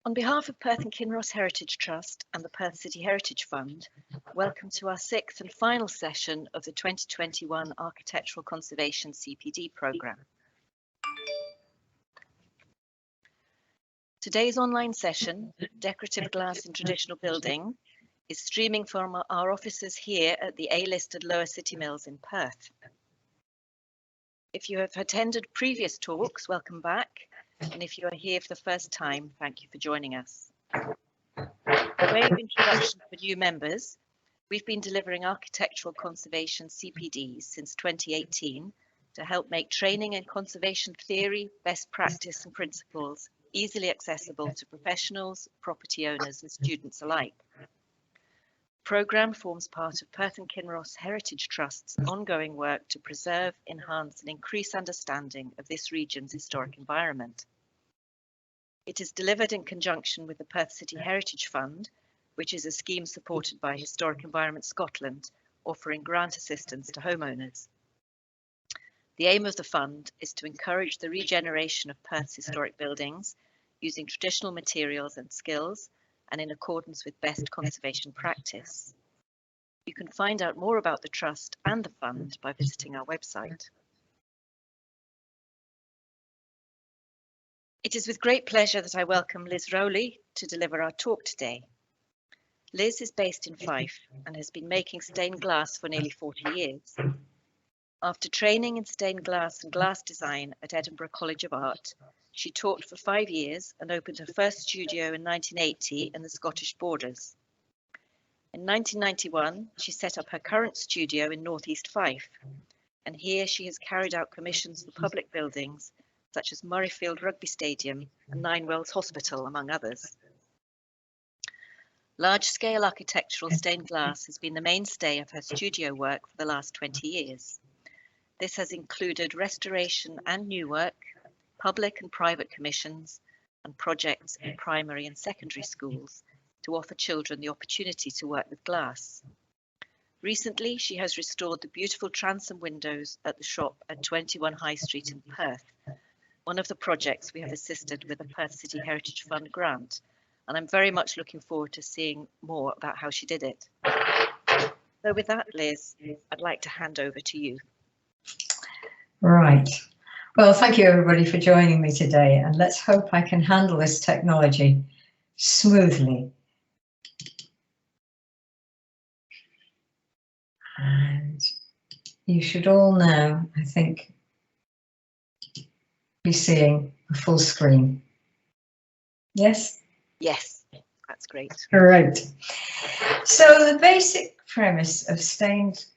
On behalf of Perth and Kinross Heritage Trust and the Perth City Heritage Fund, welcome to our sixth and final session of the 2021 Architectural Conservation CPD programme. Today's online session, Decorative Glass in Traditional Building, is streaming from our offices here at the A-listed Lower City Mills in Perth. If you have attended previous talks, welcome back. And if you are here for the first time, thank you for joining us. By way of introduction for new members, we've been delivering Architectural Conservation CPDs since 2018 to help make training in conservation theory, best practice and principles easily accessible to professionals, property owners and students alike. The programme forms part of Perth and Kinross Heritage Trust's ongoing work to preserve, enhance and increase understanding of this region's historic environment. It is delivered in conjunction with the Perth City Heritage Fund, which is a scheme supported by Historic Environment Scotland, offering grant assistance to homeowners. The aim of the fund is to encourage the regeneration of Perth's historic buildings using traditional materials and skills and in accordance with best conservation practice. You can find out more about the Trust and the fund by visiting our website. It is with great pleasure that I welcome Liz Rowley to deliver our talk today. Liz is based in Fife and has been making stained glass for nearly 40 years. After training in stained glass and glass design at Edinburgh College of Art, she taught for 5 years and opened her first studio in 1980 in the Scottish Borders. In 1991, she set up her current studio in northeast Fife, and here she has carried out commissions for public buildings such as Murrayfield Rugby Stadium and Ninewells Hospital, among others. Large-scale architectural stained glass has been the mainstay of her studio work for the last 20 years. This has included restoration and new work, public and private commissions, and projects in primary and secondary schools to offer children the opportunity to work with glass. Recently, she has restored the beautiful transom windows at the shop at 21 High Street in Perth, one of the projects we have assisted with a Perth City Heritage Fund grant, and I'm very much looking forward to seeing more about how she did it. So with that, Liz, I'd like to hand over to you. Right. Well, thank you everybody for joining me today, and let's hope I can handle this technology smoothly. And you should all now, I think, be seeing a full screen. Yes? Yes, that's great. Great. So the basic premise of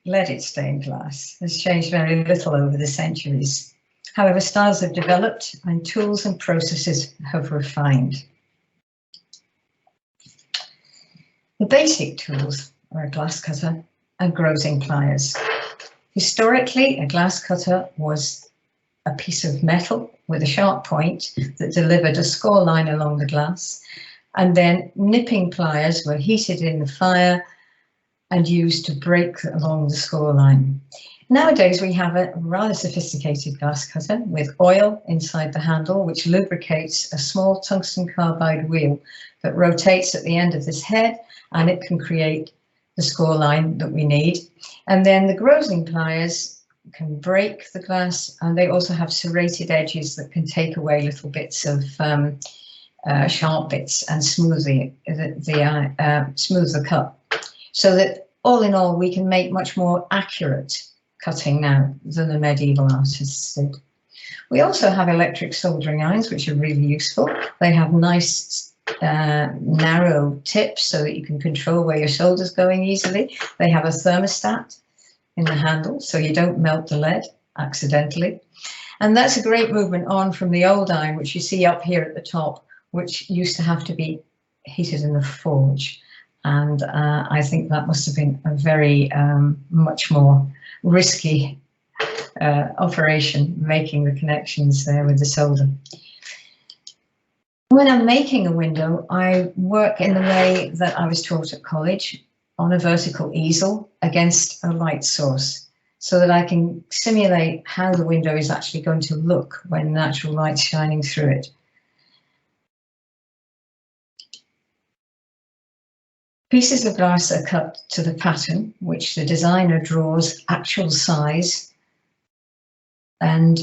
leaded stained glass has changed very little over the centuries. However, styles have developed and tools and processes have refined. The basic tools are a glass cutter and grozing pliers. Historically, a glass cutter was a piece of metal with a sharp point that delivered a score line along the glass, and then nipping pliers were heated in the fire and used to break along the score line. Nowadays we have a rather sophisticated glass cutter with oil inside the handle, which lubricates a small tungsten carbide wheel that rotates at the end of this head, and it can create the score line that we need. And then the grozing pliers can break the glass, and they also have serrated edges that can take away little bits of sharp bits and smooth the cut, so that all in all we can make much more accurate cutting now than the medieval artists did. We also have electric soldering irons, which are really useful. They have nice narrow tips so that you can control where your solder's going easily. They have a thermostat in the handle so you don't melt the lead accidentally. And that's a great movement on from the old iron, which you see up here at the top, which used to have to be heated in the forge. And I think that must have been a very much more risky operation, making the connections there with the solder. When I'm making a window, I work in the way that I was taught at college, on a vertical easel against a light source, so that I can simulate how the window is actually going to look when natural light's shining through it. Pieces of glass are cut to the pattern, which the designer draws actual size, and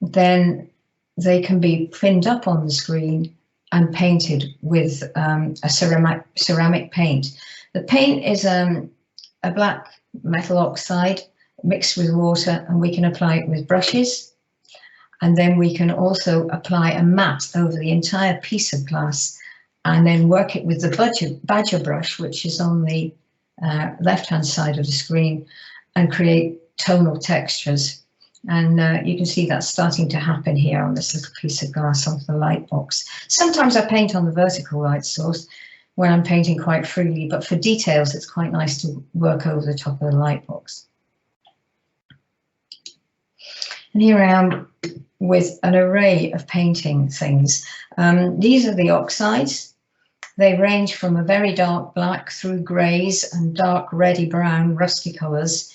then they can be pinned up on the screen and painted with a ceramic paint. The paint is a black metal oxide mixed with water, and we can apply it with brushes. And then we can also apply a mat over the entire piece of glass and then work it with the badger brush, which is on the left-hand side of the screen, and create tonal textures. And you can see that's starting to happen here on this little piece of glass off the light box. Sometimes I paint on the vertical light source when I'm painting quite freely, but for details, it's quite nice to work over the top of the light box. And here I am with an array of painting things. These are the oxides. They range from a very dark black through greys and dark reddy brown, rusty colours.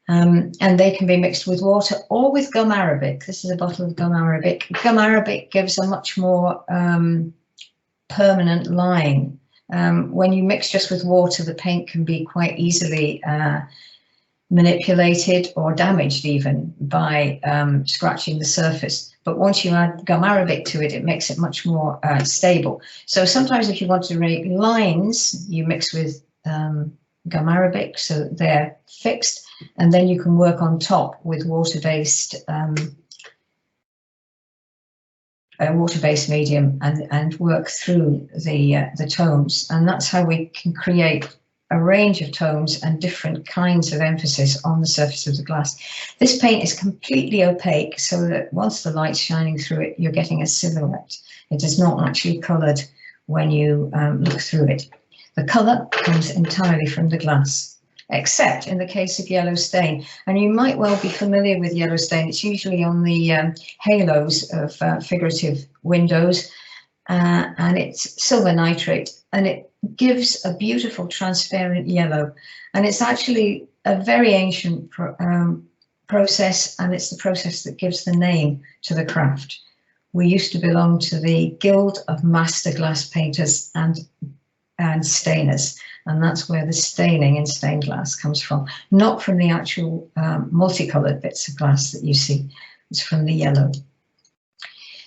And they can be mixed with water or with gum arabic. This is a bottle of gum arabic. Gum arabic gives a much more permanent line. When you mix just with water, the paint can be quite easily manipulated or damaged even by scratching the surface. But once you add gum arabic to it, it makes it much more stable. So sometimes if you want to make lines, you mix with gum arabic so they're fixed, and then you can work on top with water-based medium and work through the tones. And that's how we can create a range of tones and different kinds of emphasis on the surface of the glass. This paint is completely opaque, so that once the light's shining through it, you're getting a silhouette. It is not actually coloured when you look through it. The colour comes entirely from the glass, except in the case of yellow stain. And you might well be familiar with yellow stain. It's usually on the halos of figurative windows, and it's silver nitrate, and it gives a beautiful transparent yellow. And it's actually a very ancient process, and it's the process that gives the name to the craft. We used to belong to the Guild of Master Glass Painters and Stainers, and that's where the staining in stained glass comes from, not from the actual multicoloured bits of glass that you see. It's from the yellow.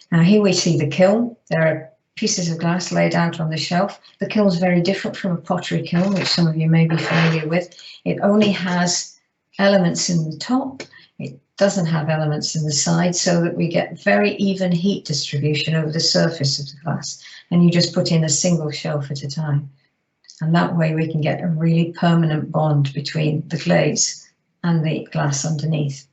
Now here we see the kiln. There are pieces of glass laid out on the shelf. The kiln is very different from a pottery kiln, which some of you may be familiar with. It only has elements in the top. It doesn't have elements in the side, so that we get very even heat distribution over the surface of the glass. And you just put in a single shelf at a time. And that way we can get a really permanent bond between the glaze and the glass underneath.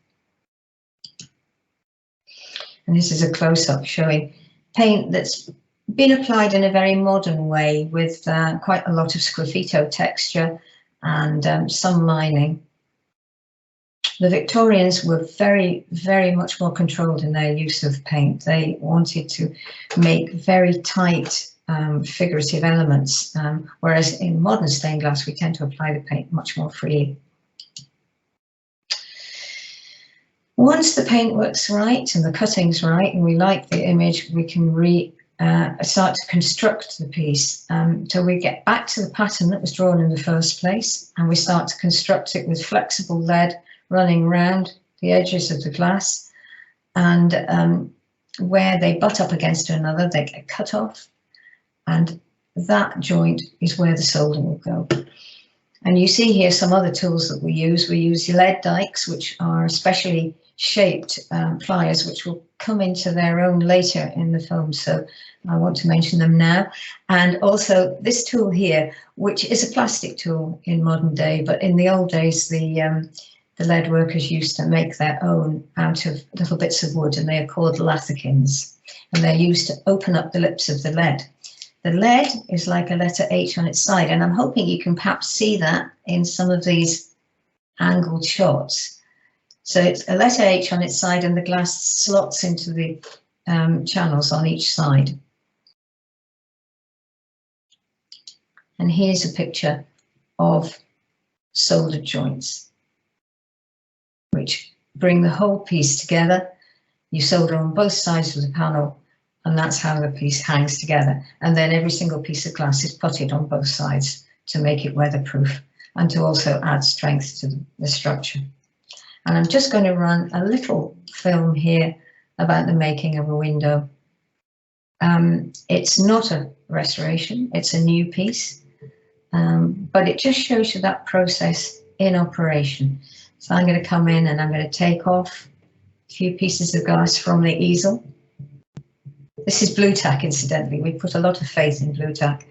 And this is a close-up showing paint that's been applied in a very modern way with quite a lot of sgraffito texture and some lining. The Victorians were very, very much more controlled in their use of paint. They wanted to make very tight figurative elements, whereas in modern stained glass we tend to apply the paint much more freely. Once the paint works right and the cutting's right and we like the image, we can start to construct the piece. So we get back to the pattern that was drawn in the first place, and we start to construct it with flexible lead running round the edges of the glass, and where they butt up against one another, they get cut off, and that joint is where the soldering will go. And you see here some other tools that we use. We use lead dikes, which are specially shaped pliers, which will come into their own later in the film, so I want to mention them now. And also this tool here, which is a plastic tool in modern day, but in the old days the lead workers used to make their own out of little bits of wood, and they are called lathekins, and they're used to open up the lips of the lead. The lead is like a letter H on its side, and I'm hoping you can perhaps see that in some of these angled shots. So it's a letter H on its side, and the glass slots into the channels on each side. And here's a picture of soldered joints, which bring the whole piece together. You solder on both sides of the panel, and that's how the piece hangs together. And then every single piece of glass is putted on both sides to make it weatherproof and to also add strength to the structure. And I'm just going to run a little film here about the making of a window. It's not a restoration, it's a new piece, but it just shows you that process in operation. So I'm going to come in and I'm going to take off a few pieces of glass from the easel. This is blue tack, incidentally. We put a lot of faith in blue tack.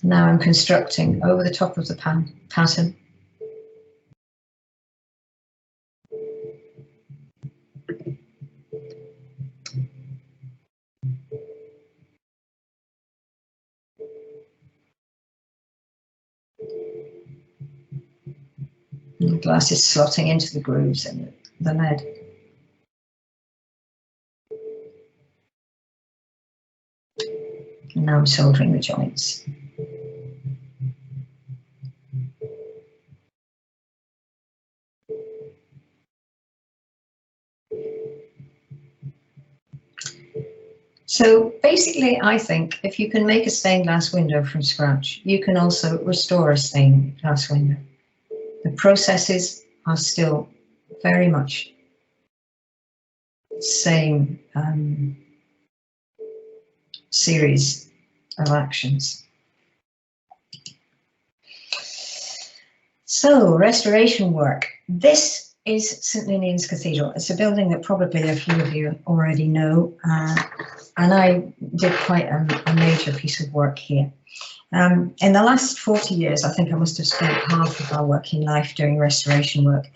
Now I'm constructing over the top of the pattern. And the glass is slotting into the grooves in the lead. And now I'm soldering the joints. So basically, I think if you can make a stained glass window from scratch, you can also restore a stained glass window. The processes are still very much the same series of actions. So, restoration work. This is St Ninian's Cathedral. It's a building that probably a few of you already know, and I did quite a major piece of work here. In the last 40 years, I think I must have spent half of our working life doing restoration work.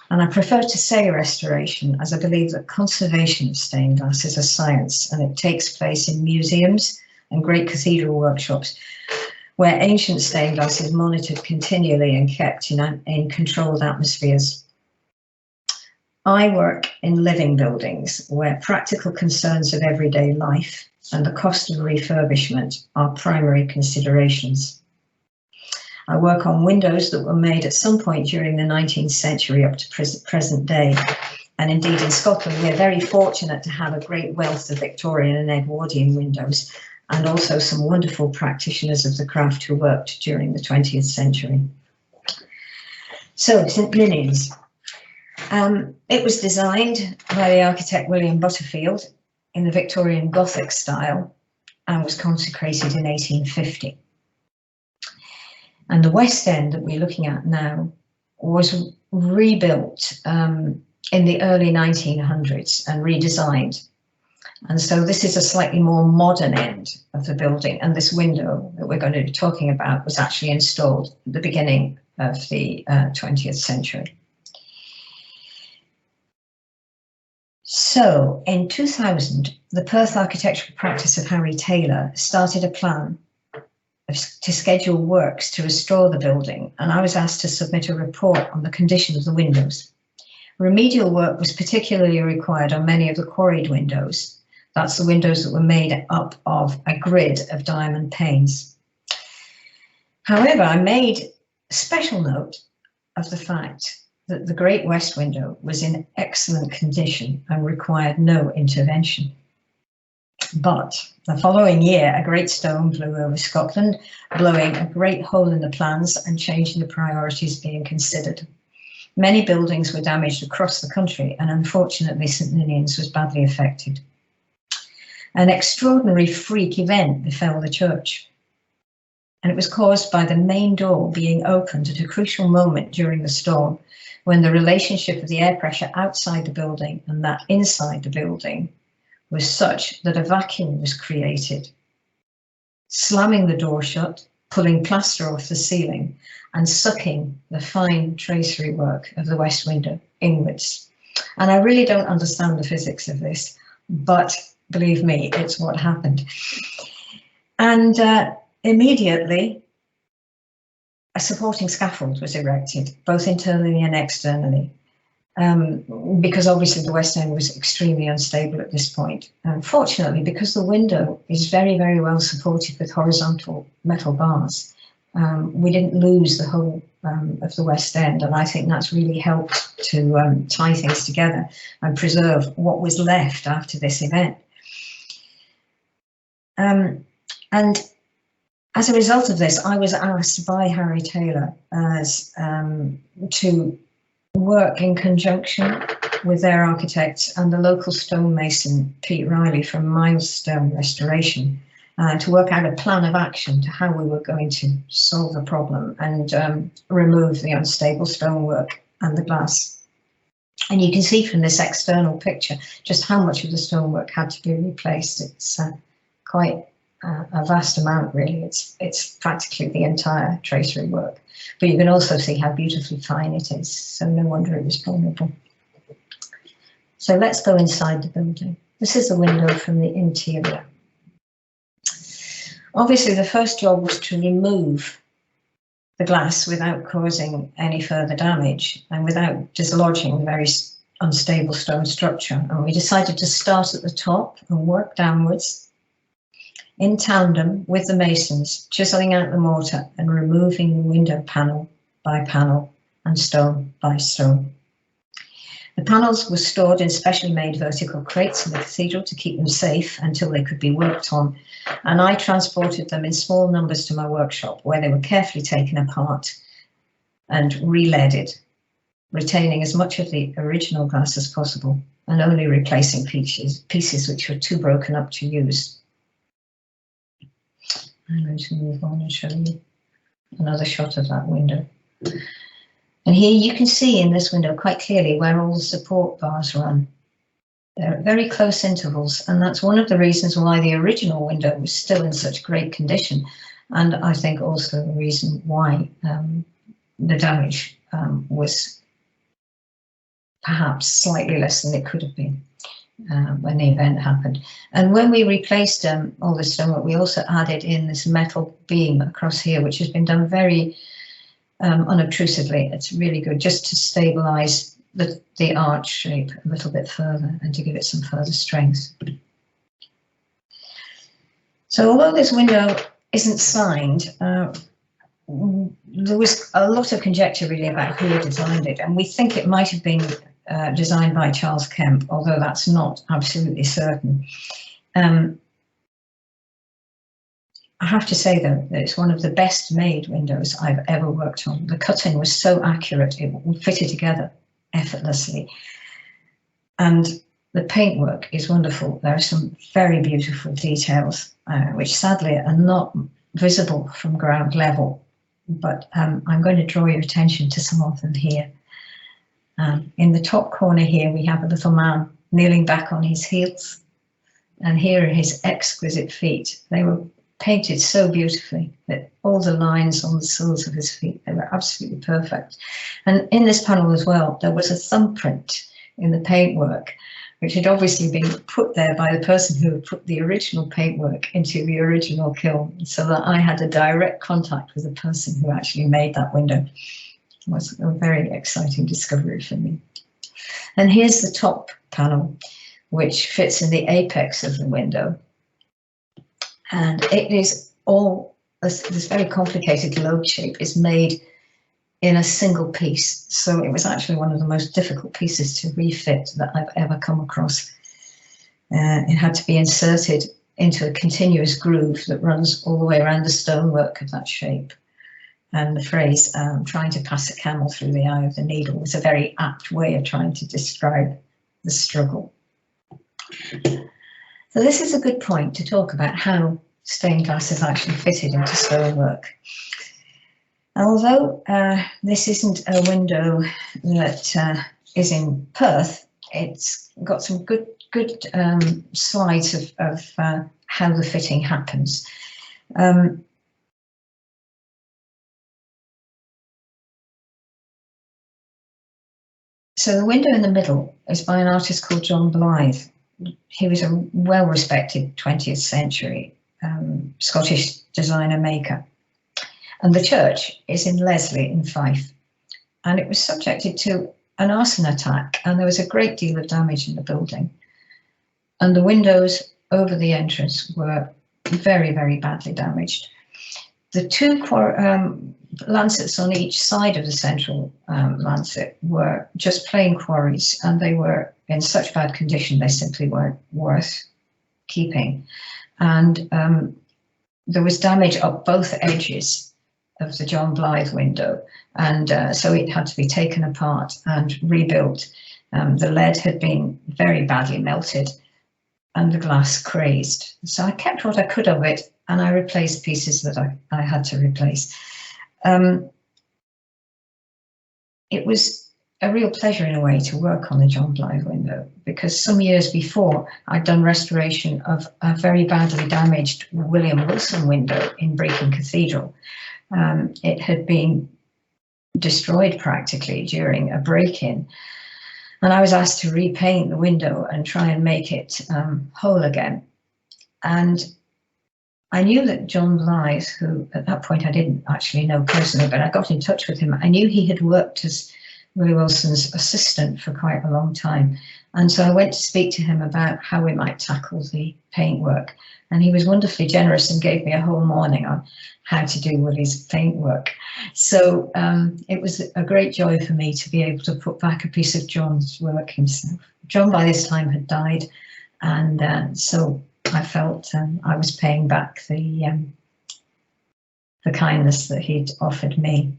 And I prefer to say restoration, as I believe that conservation of stained glass is a science, and it takes place in museums and great cathedral workshops, where ancient stained glass is monitored continually and kept in controlled atmospheres. I work in living buildings where practical concerns of everyday life and the cost of refurbishment are primary considerations. I work on windows that were made at some point during the 19th century up to present day. And indeed in Scotland, we're very fortunate to have a great wealth of Victorian and Edwardian windows, and also some wonderful practitioners of the craft who worked during the 20th century. So, St Ninian's. It was designed by the architect William Butterfield in the Victorian Gothic style and was consecrated in 1850. And the West End that we're looking at now was rebuilt in the early 1900s and redesigned. And so this is a slightly more modern end of the building, and this window that we're going to be talking about was actually installed at the beginning of the 20th century. So in 2000, the Perth architectural practice of Harry Taylor started a plan to schedule works to restore the building, and I was asked to submit a report on the condition of the windows. Remedial work was particularly required on many of the quarried windows. That's the windows that were made up of a grid of diamond panes. However, I made special note of the fact that the Great West Window was in excellent condition and required no intervention. But the following year, a great storm blew over Scotland, blowing a great hole in the plans and changing the priorities being considered. Many buildings were damaged across the country, and unfortunately St Ninian's was badly affected. An extraordinary freak event befell the church, and it was caused by the main door being opened at a crucial moment during the storm, when the relationship of the air pressure outside the building and that inside the building was such that a vacuum was created, slamming the door shut, pulling plaster off the ceiling and sucking the fine tracery work of the west window inwards. And I really don't understand the physics of this, but believe me, it's what happened. And immediately, a supporting scaffold was erected, both internally and externally, because obviously the West End was extremely unstable at this point. And fortunately, because the window is very, very well supported with horizontal metal bars, we didn't lose the whole of the West End, and I think that's really helped to tie things together and preserve what was left after this event. And as a result of this, I was asked by Harry Taylor to work in conjunction with their architects and the local stonemason, Pete Rowley from Milestone Restoration, to work out a plan of action to how we were going to solve the problem and remove the unstable stonework and the glass. And you can see from this external picture just how much of the stonework had to be replaced. It's quite a vast amount, really. It's practically the entire tracery work. But you can also see how beautifully fine it is, so no wonder it was vulnerable. So let's go inside the building. This is the window from the interior. Obviously, the first job was to remove the glass without causing any further damage and without dislodging the very unstable stone structure. And we decided to start at the top and work downwards in tandem with the masons, chiseling out the mortar and removing the window panel by panel and stone by stone. The panels were stored in specially made vertical crates in the cathedral to keep them safe until they could be worked on, and I transported them in small numbers to my workshop, where they were carefully taken apart and re-leaded, retaining as much of the original glass as possible and only replacing pieces which were too broken up to use. I'm going to move on and show you another shot of that window. And here you can see in this window quite clearly where all the support bars run. They're at very close intervals, and that's one of the reasons why the original window was still in such great condition, and I think also the reason why the damage was perhaps slightly less than it could have been when the event happened. And when we replaced all the stonework, we also added in this metal beam across here, which has been done very unobtrusively. It's really good just to stabilize the arch shape a little bit further and to give it some further strength. So although this window isn't signed, there was a lot of conjecture really about who designed it, and we think it might have been designed by Charles Kemp, although that's not absolutely certain. I have to say, though, that it's one of the best made windows I've ever worked on. The cutting was so accurate, it fitted together effortlessly. And the paintwork is wonderful. There are some very beautiful details, which sadly are not visible from ground level, but I'm going to draw your attention to some of them here. In the top corner here, we have a little man kneeling back on his heels, and here are his exquisite feet. They were painted so beautifully that all the lines on the soles of his feet, they were absolutely perfect. And in this panel as well, there was a thumbprint in the paintwork, which had obviously been put there by the person who had put the original paintwork into the original kiln, so that I had a direct contact with the person who actually made that window. It was a very exciting discovery for me. And here's the top panel, which fits in the apex of the window. And it is all, this very complicated lobe shape is made in a single piece. So it was actually one of the most difficult pieces to refit that I've ever come across. It had to be inserted into a continuous groove that runs all the way around the stonework of that shape. And the phrase, trying to pass a camel through the eye of the needle, was a very apt way of trying to describe the struggle. So this is a good point to talk about how stained glass is actually fitted into stonework. Although this isn't a window that is in Perth, it's got some good slides of how the fitting happens. So the window in the middle is by an artist called John Blythe. He was a well-respected 20th century Scottish designer maker. And the church is in Leslie in Fife. And it was subjected to an arson attack, and there was a great deal of damage in the building. And the windows over the entrance were very, very badly damaged. The two lancets on each side of the central lancet were just plain quarries, and they were in such bad condition they simply weren't worth keeping. And there was damage up both edges of the John Blythe window, and so it had to be taken apart and rebuilt. The lead had been very badly melted and the glass crazed. So I kept what I could of it, and I replaced pieces that I had to replace. It was a real pleasure in a way to work on the John Blythe window, because some years before I'd done restoration of a very badly damaged William Wilson window in Brecon Cathedral. It had been destroyed practically during a break-in, and I was asked to repaint the window and try and make it whole again. And I knew that John Blythe, who at that point I didn't actually know personally, but I got in touch with him. I knew he had worked as Willie Wilson's assistant for quite a long time. And so I went to speak to him about how we might tackle the paintwork. And he was wonderfully generous and gave me a whole morning on how to do Willie's paintwork. So it was a great joy for me to be able to put back a piece of John's work himself. John by this time had died, and so I felt I was paying back the kindness that he'd offered me.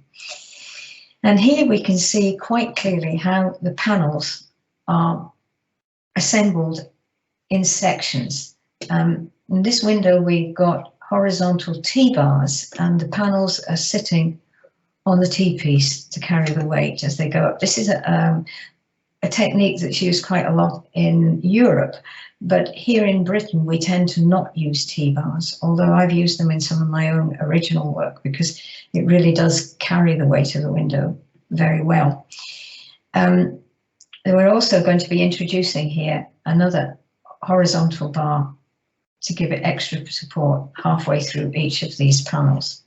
And here we can see quite clearly how the panels are assembled in sections. In this window we've got horizontal T-bars, and the panels are sitting on the T-piece to carry the weight as they go up. This is a technique that's used quite a lot in Europe, but here in Britain we tend to not use T-bars, although I've used them in some of my own original work because it really does carry the weight of the window very well. We're also going to be introducing here another horizontal bar to give it extra support halfway through each of these panels.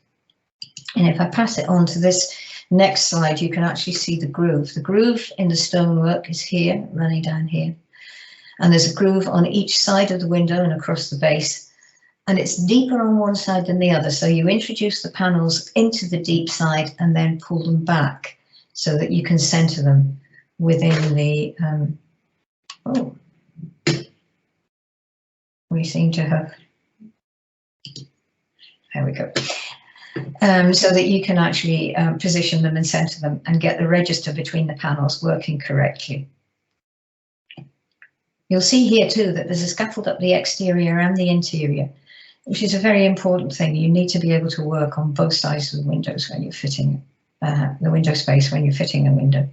And if I pass it on to this next slide, you can actually see the groove. The groove in the stonework is here, running down here. And there's a groove on each side of the window and across the base. And it's deeper on one side than the other. So you introduce the panels into the deep side and then pull them back so that you can center them within the, we seem to have, there we go. So that you can actually position them and center them and get the register between the panels working correctly. You'll see here too that there's a scaffold up the exterior and the interior, which is a very important thing. You need to be able to work on both sides of the windows when you're fitting the window space when you're fitting a window.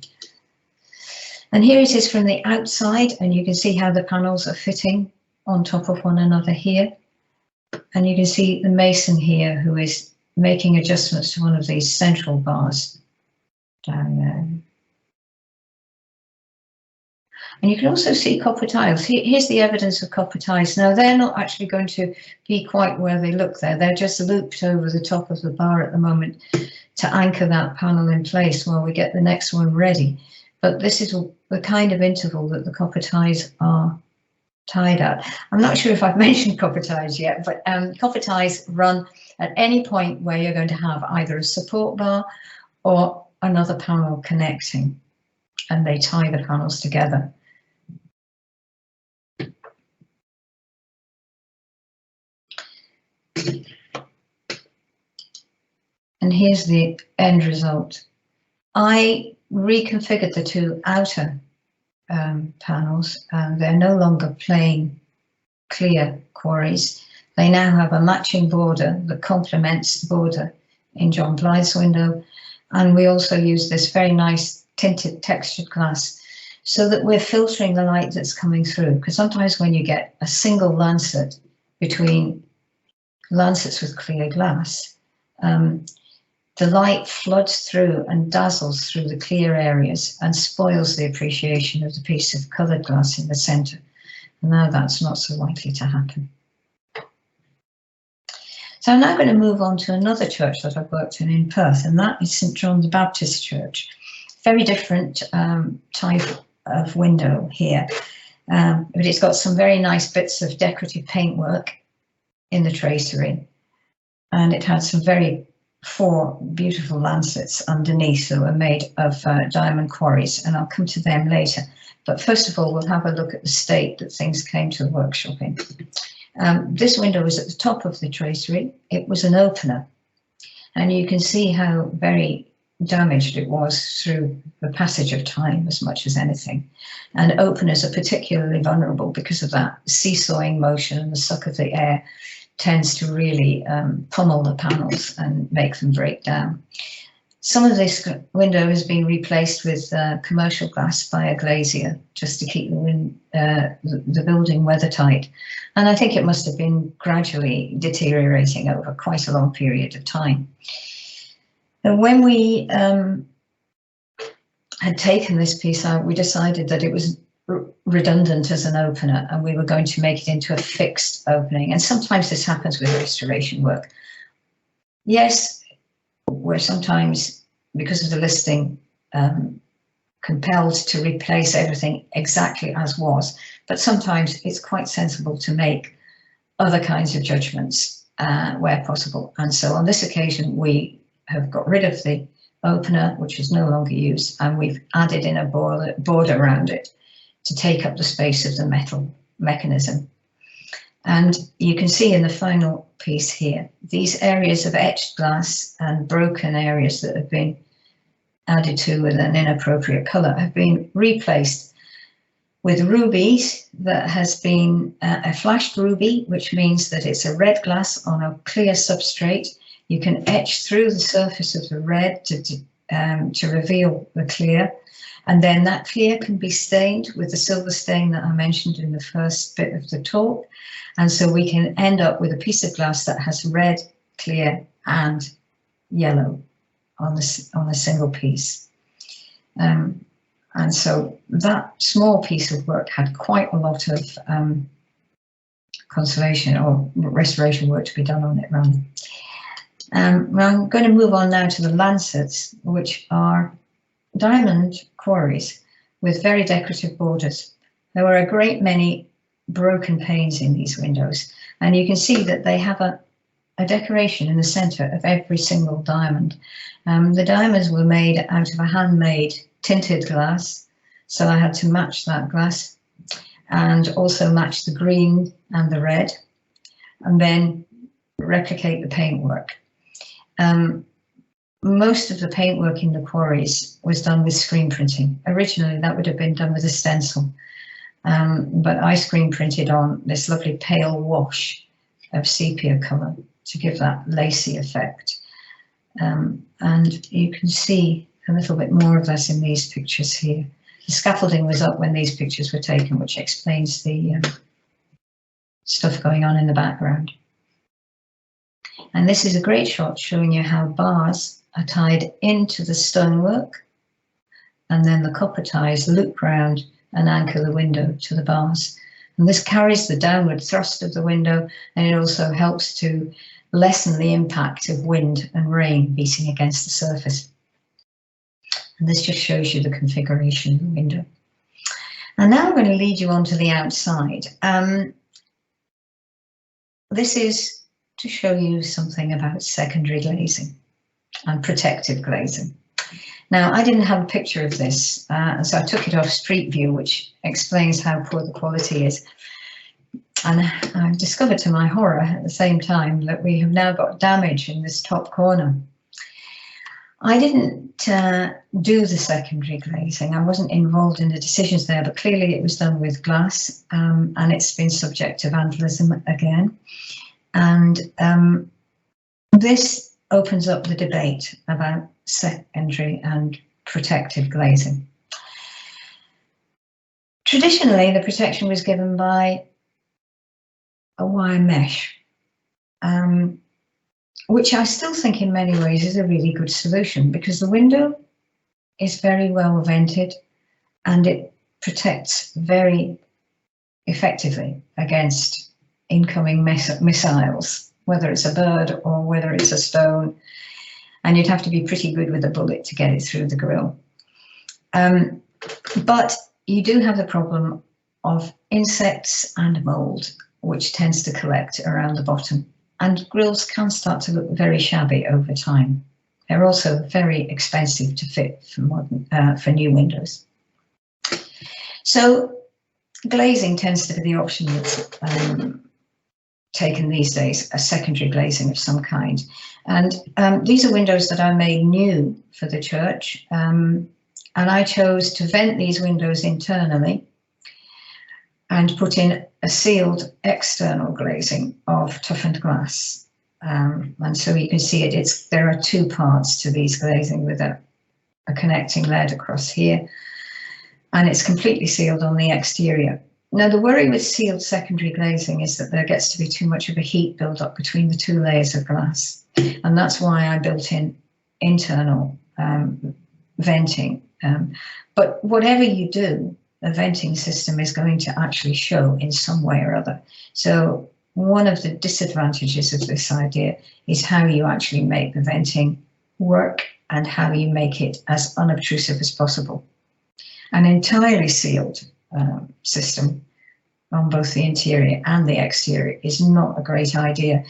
And here it is from the outside, and you can see how the panels are fitting on top of one another here. And you can see the mason here who is making adjustments to one of these central bars down there. And you can also see copper tiles. Here's the evidence of copper tiles. Now they're not actually going to be quite where they look there. They're just looped over the top of the bar at the moment to anchor that panel in place while we get the next one ready. But this is the kind of interval that the copper ties are tied at. I'm not sure if I've mentioned copper ties yet, but copper ties run at any point where you're going to have either a support bar or another panel connecting, and they tie the panels together. And here's the end result. I reconfigured the two outer panels, and they're no longer plain clear quarries. They now have a matching border that complements the border in John Blythe's window, and we also use this very nice tinted textured glass so that we're filtering the light that's coming through, because sometimes when you get a single lancet between lancets with clear glass, the light floods through and dazzles through the clear areas and spoils the appreciation of the piece of coloured glass in the centre. And now that's not so likely to happen. So I'm now going to move on to another church that I've worked in Perth, and that is St John the Baptist Church. Very different type of window here, but it's got some very nice bits of decorative paintwork in the tracery, and it had some very 4 beautiful lancets underneath that were made of diamond quarries, and I'll come to them later. But first of all, we'll have a look at the state that things came to the workshop in. This window was at the top of the tracery. It was an opener, and you can see how very damaged it was through the passage of time as much as anything. And openers are particularly vulnerable because of that seesawing motion, and the suck of the air tends to really pummel the panels and make them break down. Some of this window has been replaced with commercial glass by a glazier just to keep the building weathertight. And I think it must have been gradually deteriorating over quite a long period of time. And when we had taken this piece out, we decided that it was redundant as an opener, and we were going to make it into a fixed opening. And sometimes this happens with restoration work. Yes, we're sometimes, because of the listing, compelled to replace everything exactly as was, but sometimes it's quite sensible to make other kinds of judgments where possible. And so on this occasion, we have got rid of the opener, which is no longer used, and we've added in a border around it to take up the space of the metal mechanism. And you can see in the final piece here, these areas of etched glass and broken areas that have been added to with an inappropriate colour have been replaced with rubies that has been a flashed ruby, which means that it's a red glass on a clear substrate. You can etch through the surface of the red to reveal the clear. And then that clear can be stained with the silver stain that I mentioned in the first bit of the talk. And so we can end up with a piece of glass that has red, clear, and yellow on a single piece. And so that small piece of work had quite a lot of conservation or restoration work to be done on it, rather. I'm going to move on now to the lancets, which are diamond quarries with very decorative borders. There were a great many broken panes in these windows, and you can see that they have a decoration in the centre of every single diamond. The diamonds were made out of a handmade tinted glass, so I had to match that glass and also match the green and the red, and then replicate the paintwork. Most of the paintwork in the quarries was done with screen printing. Originally, that would have been done with a stencil, but I screen printed on this lovely pale wash of sepia colour to give that lacy effect. And you can see a little bit more of that in these pictures here. The scaffolding was up when these pictures were taken, which explains the stuff going on in the background. And this is a great shot showing you how bars are tied into the stonework, and then the copper ties loop round and anchor the window to the bars. And this carries the downward thrust of the window, and it also helps to lessen the impact of wind and rain beating against the surface. And this just shows you the configuration of the window. And now I'm going to lead you on to the outside. This is to show you something about secondary glazing and protective glazing. Now, I didn't have a picture of this, so I took it off Street View, which explains how poor the quality is. And I discovered to my horror at the same time that we have now got damage in this top corner. I didn't do the secondary glazing. I wasn't involved in the decisions there, but clearly it was done with glass, and it's been subject to vandalism again. And this opens up the debate about secondary and protective glazing. Traditionally, the protection was given by a wire mesh, which I still think in many ways is a really good solution, because the window is very well vented and it protects very effectively against incoming missiles, whether it's a bird or whether it's a stone, and you'd have to be pretty good with a bullet to get it through the grille. But you do have the problem of insects and mould, which tends to collect around the bottom. and grills can start to look very shabby over time. They're also very expensive to fit for new windows. So glazing tends to be the option that's taken these days, a secondary glazing of some kind. And these are windows that I made new for the church, and I chose to vent these windows internally and put in a sealed external glazing of toughened glass. And so you can see there are two parts to these glazing with a connecting lead across here, and it's completely sealed on the exterior. Now, the worry with sealed secondary glazing is that there gets to be too much of a heat build-up between the two layers of glass, and that's why I built in internal venting. But whatever you do, the venting system is going to actually show in some way or other. So one of the disadvantages of this idea is how you actually make the venting work and how you make it as unobtrusive as possible. An entirely sealed system on both the interior and the exterior is not a great idea,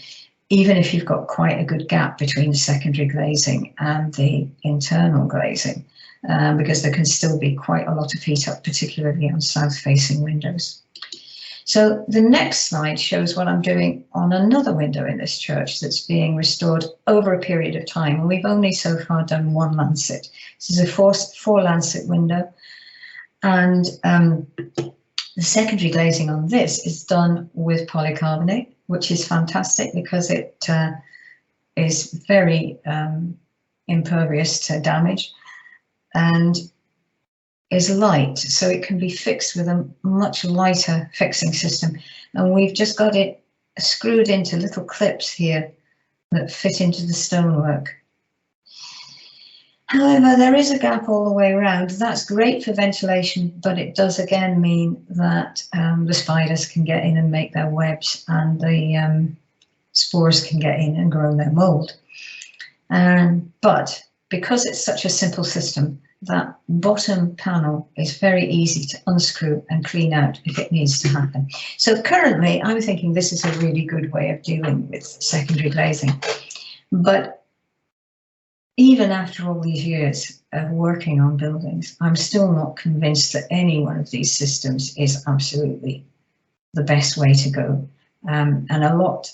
even if you've got quite a good gap between the secondary glazing and the internal glazing, because there can still be quite a lot of heat up, particularly on south-facing windows. So the next slide shows what I'm doing on another window in this church that's being restored over a period of time. And we've only so far done one lancet. This is a four lancet window. And the secondary glazing on this is done with polycarbonate, which is fantastic because it is very impervious to damage and is light, so it can be fixed with a much lighter fixing system. And we've just got it screwed into little clips here that fit into the stonework. However, there is a gap all the way around. That's great for ventilation, but it does again mean that the spiders can get in and make their webs, and the spores can get in and grow their mold. But because it's such a simple system, that bottom panel is very easy to unscrew and clean out if it needs to happen. So currently, I'm thinking this is a really good way of dealing with secondary glazing. But even after all these years of working on buildings, I'm still not convinced that any one of these systems is absolutely the best way to go. And a lot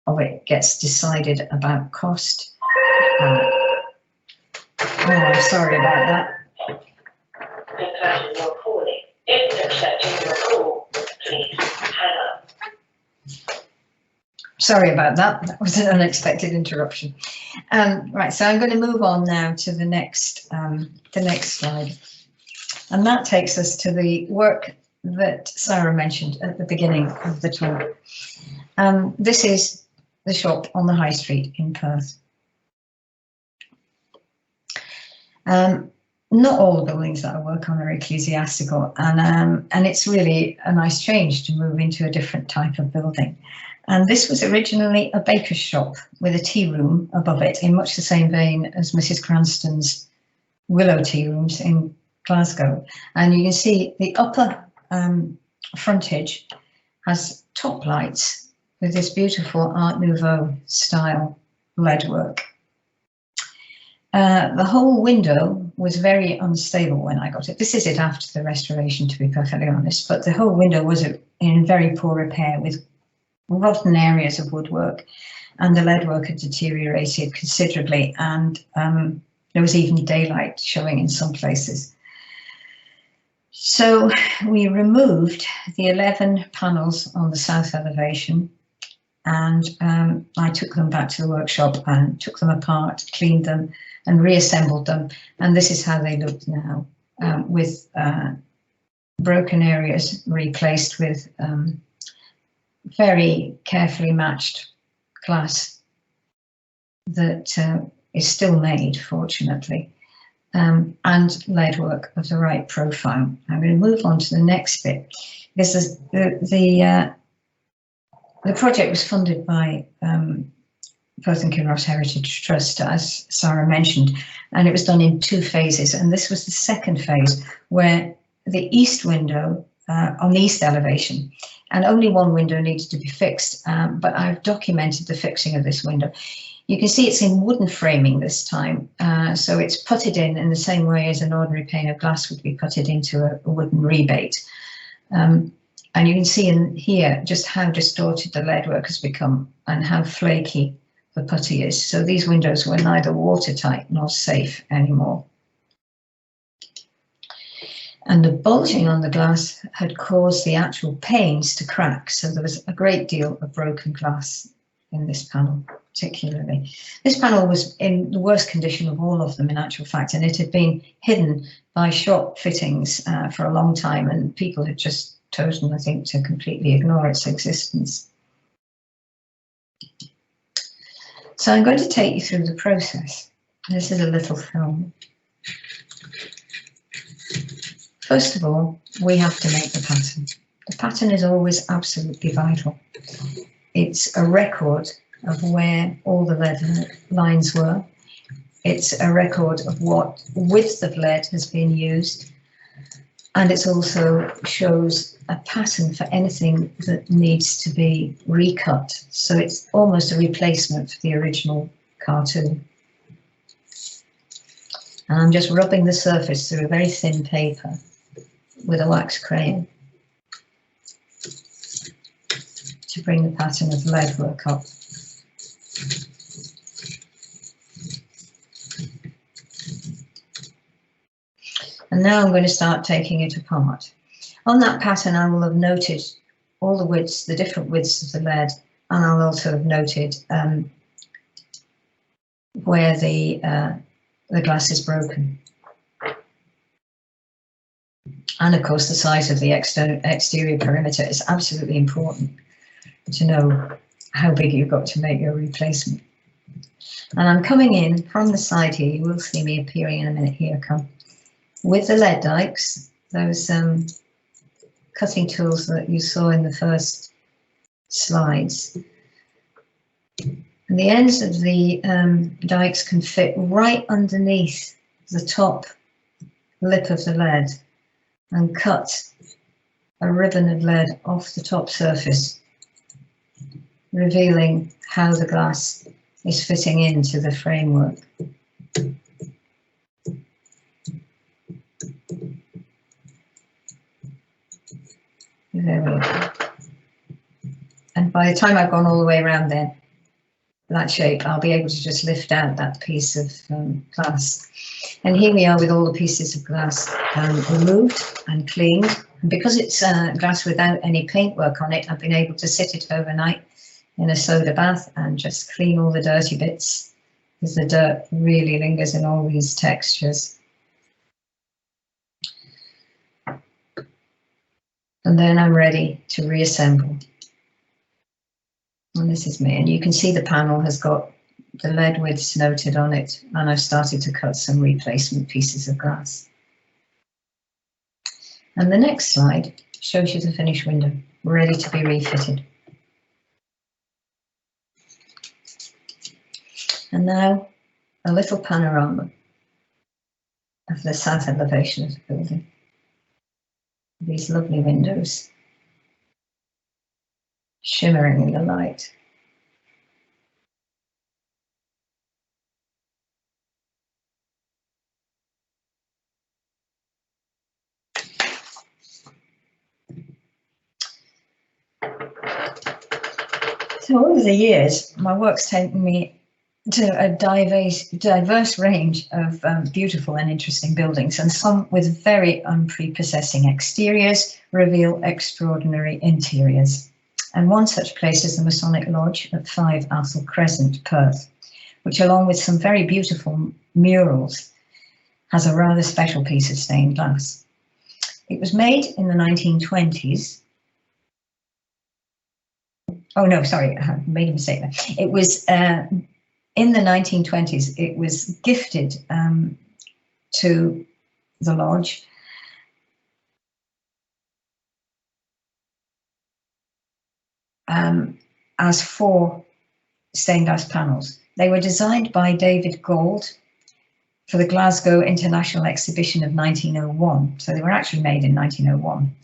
of it gets decided about cost. Oh, I'm sorry about that. The person you're calling isn't accepting your call. Please hang up. Sorry about that. That was an unexpected interruption. Right, so I'm going to move on now to the next slide, and that takes us to the work that Sarah mentioned at the beginning of the talk. This is the shop on the High Street in Perth. Not all the buildings that I work on are ecclesiastical, and it's really a nice change to move into a different type of building. And this was originally a baker's shop with a tea room above it, in much the same vein as Mrs. Cranston's Willow tea rooms in Glasgow. And you can see the upper frontage has top lights with this beautiful Art Nouveau style leadwork. The whole window was very unstable when I got it. This is it after the restoration, to be perfectly honest, but the whole window was in very poor repair with rotten areas of woodwork, and the leadwork had deteriorated considerably, and there was even daylight showing in some places. So we removed the 11 panels on the south elevation, and I took them back to the workshop and took them apart, cleaned them and reassembled them, and this is how they look now, with broken areas replaced with very carefully matched glass that is still made, fortunately, and leadwork of the right profile. I'm going to move on to the next bit. This is the project was funded by Perth and Kinross Heritage Trust, as Sarah mentioned, and it was done in 2 phases. And this was the second phase, where the east window on the east elevation, and only one window needed to be fixed, but I've documented the fixing of this window. You can see it's in wooden framing this time, so it's putted in the same way as an ordinary pane of glass would be putted into a wooden rebate. And you can see in here just how distorted the leadwork has become and how flaky the putty is. So these windows were neither watertight nor safe anymore. And the bulging on the glass had caused the actual panes to crack. So there was a great deal of broken glass in this panel, particularly. This panel was in the worst condition of all of them, in actual fact, and it had been hidden by shop fittings for a long time, and people had just chosen, I think, to completely ignore its existence. So I'm going to take you through the process. This is a little film. First of all, we have to make the pattern. The pattern is always absolutely vital. It's a record of where all the lead lines were. It's a record of what width of lead has been used. And it also shows a pattern for anything that needs to be recut. So it's almost a replacement for the original cartoon. And I'm just rubbing the surface through a very thin paper with a wax crayon to bring the pattern of the leadwork up. And now I'm going to start taking it apart. On that pattern, I will have noted all the widths, the different widths of the lead, and I'll also have noted where the glass is broken. And of course, the size of the exterior perimeter is absolutely important to know how big you've got to make your replacement. And I'm coming in from the side here. You will see me appearing in a minute. Here I come. With the lead dikes, those cutting tools that you saw in the first slides. And the ends of the dikes can fit right underneath the top lip of the lead and cut a ribbon of lead off the top surface, revealing how the glass is fitting into the framework. There we go. And by the time I've gone all the way around there, that shape, I'll be able to just lift out that piece of glass. And here we are with all the pieces of glass removed and cleaned. And because it's glass without any paintwork on it, I've been able to sit it overnight in a soda bath and just clean all the dirty bits, because the dirt really lingers in all these textures. And then I'm ready to reassemble. And this is me, and you can see the panel has got the lead widths noted on it, and I've started to cut some replacement pieces of glass. And the next slide shows you the finished window, ready to be refitted. And now a little panorama of the south elevation of the building. These lovely windows shimmering in the light. So over the years, my work's taken me to a diverse range of beautiful and interesting buildings, and some with very unprepossessing exteriors reveal extraordinary interiors. And one such place is the Masonic Lodge at 5 Athol Crescent, Perth, which, along with some very beautiful murals, has a rather special piece of stained glass. It was made in the 1920s. Oh no, sorry, I made a mistake there. It was in the 1920s, it was gifted to the lodge as 4 stained glass panels. They were designed by David Gould for the Glasgow International Exhibition of 1901. So they were actually made in 1901.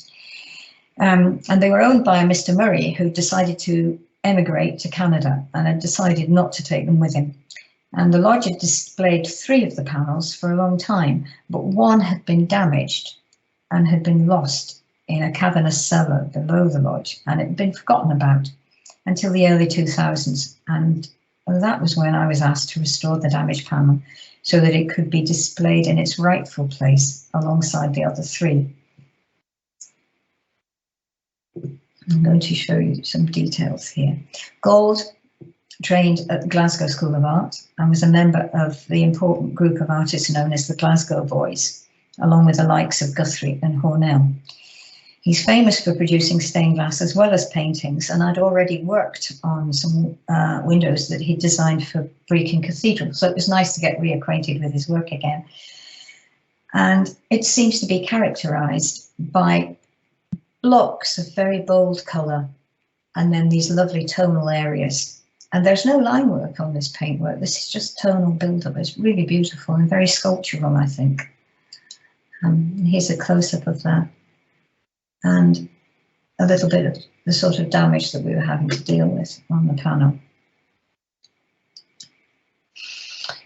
And they were owned by a Mr. Murray, who decided to emigrate to Canada and had decided not to take them with him. And the lodge had displayed 3 of the panels for a long time, but one had been damaged and had been lost in a cavernous cellar below the lodge, and it had been forgotten about until the early 2000s. And that was when I was asked to restore the damaged panel so that it could be displayed in its rightful place alongside the other 3. I'm going to show you some details here. Gold trained at the Glasgow School of Art and was a member of the important group of artists known as the Glasgow Boys, along with the likes of Guthrie and Hornell. He's famous for producing stained glass as well as paintings, and I'd already worked on some windows that he designed for Brecon Cathedral, so it was nice to get reacquainted with his work again. And it seems to be characterised by blocks of very bold colour and then these lovely tonal areas. And there's no line work on this paintwork. This is just tonal build-up. It's really beautiful and very sculptural, I think. Here's a close-up of that. And a little bit of the sort of damage that we were having to deal with on the panel.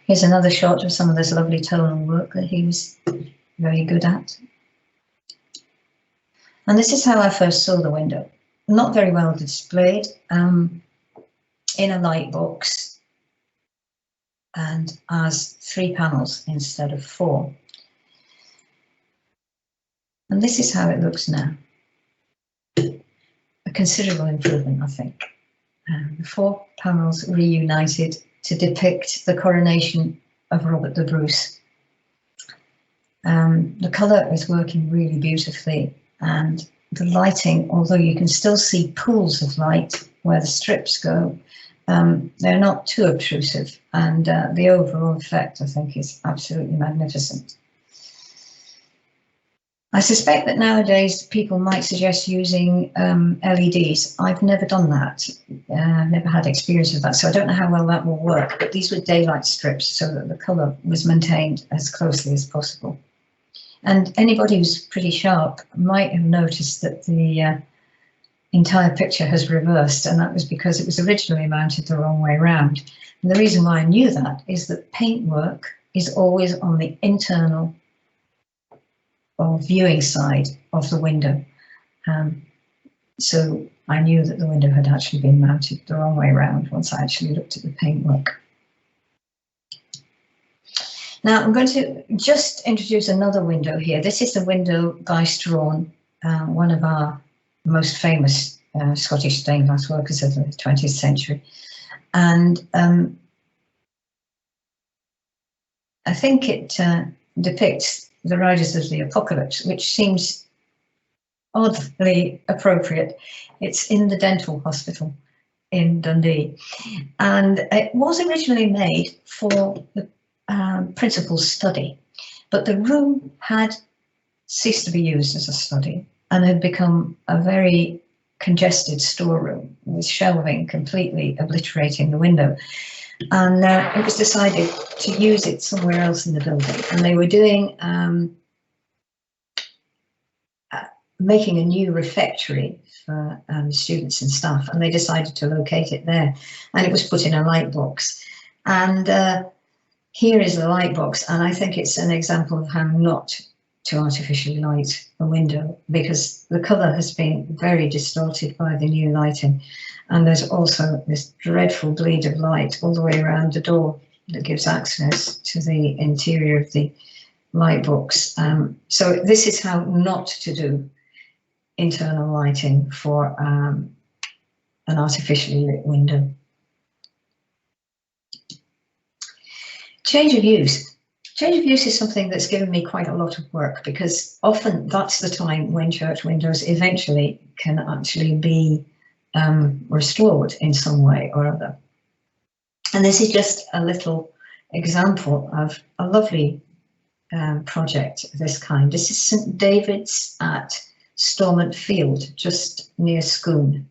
Here's another shot of some of this lovely tonal work that he was very good at. And this is how I first saw the window. Not very well displayed, in a light box and as 3 panels instead of 4. And this is how it looks now. A considerable improvement, I think. The 4 panels reunited to depict the coronation of Robert the Bruce. The colour is working really beautifully, and the lighting, although you can still see pools of light where the strips go, they're not too obtrusive, and the overall effect, I think, is absolutely magnificent. I suspect that nowadays people might suggest using LEDs. I've never done that, never had experience of that, so I don't know how well that will work, but these were daylight strips so that the colour was maintained as closely as possible. And anybody who's pretty sharp might have noticed that the entire picture has reversed, and that was because it was originally mounted the wrong way around. And the reason why I knew that is that paintwork is always on the internal or viewing side of the window. So I knew that the window had actually been mounted the wrong way around once I actually looked at the paintwork. Now I'm going to just introduce another window here. This is the window by Strawn, one of our most famous Scottish stained glass workers of the 20th century. And I think it depicts the Riders of the Apocalypse, which seems oddly appropriate. It's in the dental hospital in Dundee, and it was originally made for the principal's study, but the room had ceased to be used as a study and had become a very congested storeroom with shelving completely obliterating the window. And it was decided to use it somewhere else in the building, and they were doing making a new refectory for students and staff, and they decided to locate it there, and it was put in a light box. And here is the light box, and I think it's an example of how not to artificially light a window, because the colour has been very distorted by the new lighting. And there's also this dreadful bleed of light all the way around the door that gives access to the interior of the light box. So this is how not to do internal lighting for an artificially lit window. Change of use. Change of use is something that's given me quite a lot of work, because often that's the time when church windows eventually can actually be restored in some way or other. And this is just a little example of a lovely project of this kind. This is St David's at Stormont Field, just near Scone,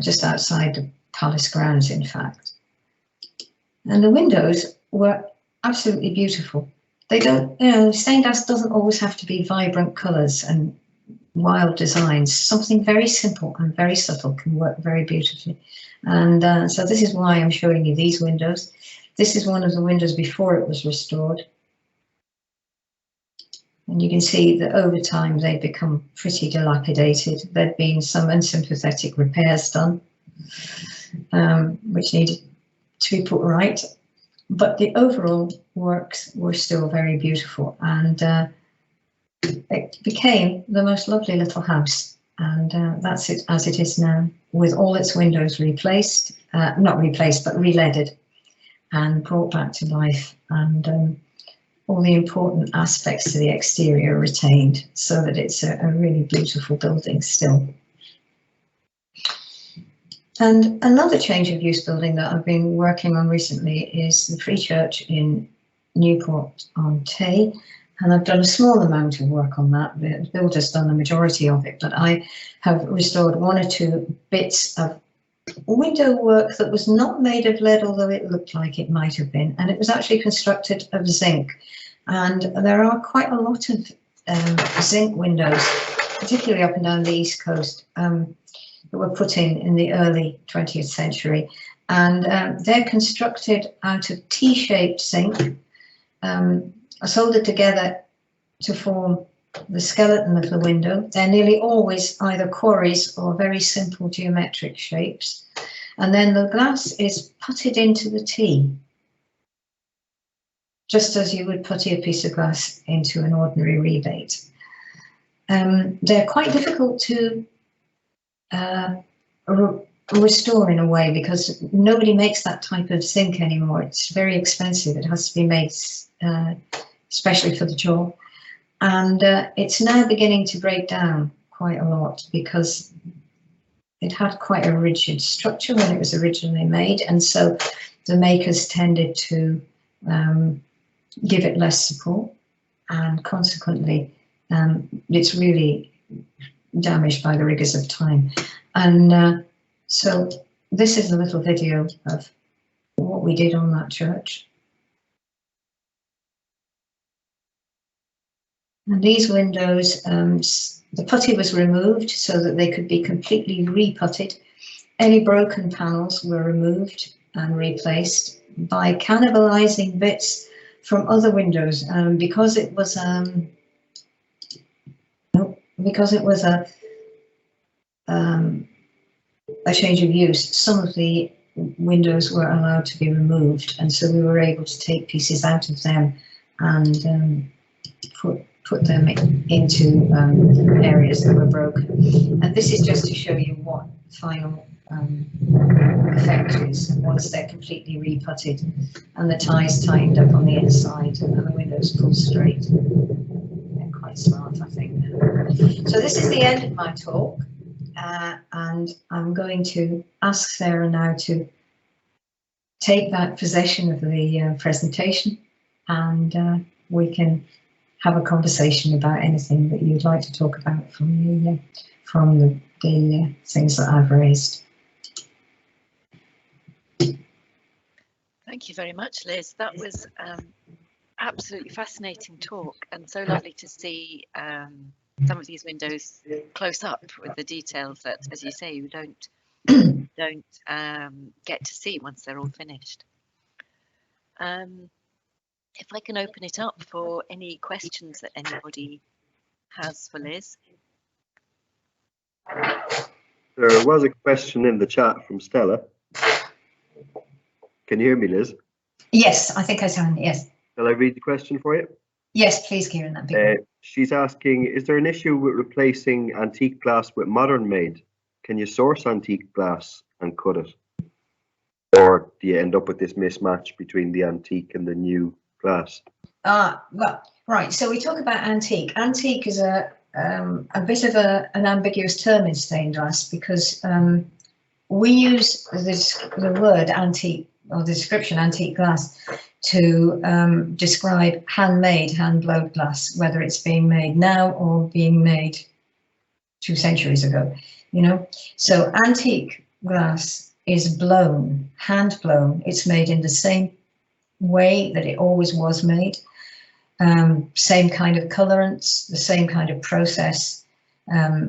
just outside the palace grounds, in fact. And the windows were absolutely beautiful. They don't, you know, stained glass doesn't always have to be vibrant colours and wild designs. Something very simple and very subtle can work very beautifully. And so this is why I'm showing you these windows. This is one of the windows before it was restored. And you can see that over time they'd become pretty dilapidated. There'd been some unsympathetic repairs done, which needed to be put right. But the overall works were still very beautiful, and it became the most lovely little house. And that's it as it is now, with all its windows replaced, not replaced, but re-leaded and brought back to life, and all the important aspects to the exterior retained, so that it's a really beautiful building still. And another change of use building that I've been working on recently is the Free Church in Newport-on-Tay, and I've done a small amount of work on that. The builder's done the majority of it, but I have restored one or two bits of window work that was not made of lead, although it looked like it might have been, and it was actually constructed of zinc. And there are quite a lot of zinc windows, particularly up and down the East Coast, that were put in the early 20th century. And they're constructed out of T-shaped zinc, soldered together to form the skeleton of the window. They're nearly always either quarries or very simple geometric shapes. And then the glass is putted into the T, just as you would putty a piece of glass into an ordinary rebate. They're quite difficult to restore in a way, because nobody makes that type of zinc anymore. It's very expensive. It has to be made especially for the job. And it's now beginning to break down quite a lot, because it had quite a rigid structure when it was originally made, and so the makers tended to give it less support, and consequently it's really damaged by the rigors of time. And so this is a little video of what we did on that church. And these windows, the putty was removed so that they could be completely re-putted. Any broken panels were removed and replaced by cannibalizing bits from other windows, because it was a change of use. Some of the windows were allowed to be removed, and so we were able to take pieces out of them and put them into areas that were broken. And this is just to show you what final effect is once they're completely re-putted and the ties tightened up on the inside and the windows pulled straight. They're quite smart, I think. So this is the end of my talk, and I'm going to ask Sarah now to take back possession of the presentation, and we can have a conversation about anything that you'd like to talk about from the things that I've raised. Thank you very much, Liz. That was absolutely fascinating talk, and so lovely to see some of these windows close up with the details that, as you say, you don't get to see once they're all finished. If I can open it up for any questions that anybody has for Liz. There was a question in the chat from Stella. Can you hear me, Liz? Yes, I think I can, yes. Shall I read the question for you? Yes, please, Kieran. That'd be great. She's asking, is there an issue with replacing antique glass with modern made? Can you source antique glass and cut it? Or do you end up with this mismatch between the antique and the new glass? Well, right, so we talk about antique. Antique is a bit of an ambiguous term in stained glass, because we use the word antique, or the description antique glass, to describe handmade, hand-blowed glass, whether it's being made now or being made 2 centuries ago, you know. So antique glass is blown, hand-blown. It's made in the same way that it always was made, same kind of colorants, the same kind of process,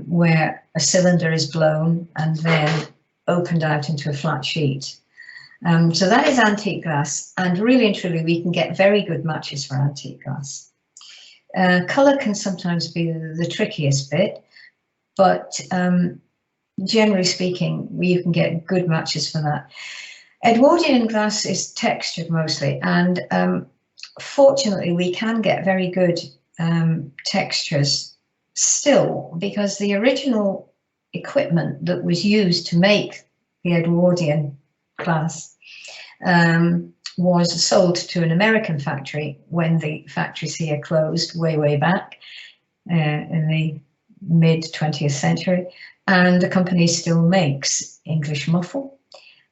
where a cylinder is blown and then opened out into a flat sheet. So that is antique glass, and really and truly we can get very good matches for antique glass. Colour can sometimes be the trickiest bit, but generally speaking, you can get good matches for that. Edwardian glass is textured mostly, and fortunately we can get very good textures still, because the original equipment that was used to make the Edwardian glass was sold to an American factory when the factories here closed way back in the mid 20th century, and the company still makes English muffle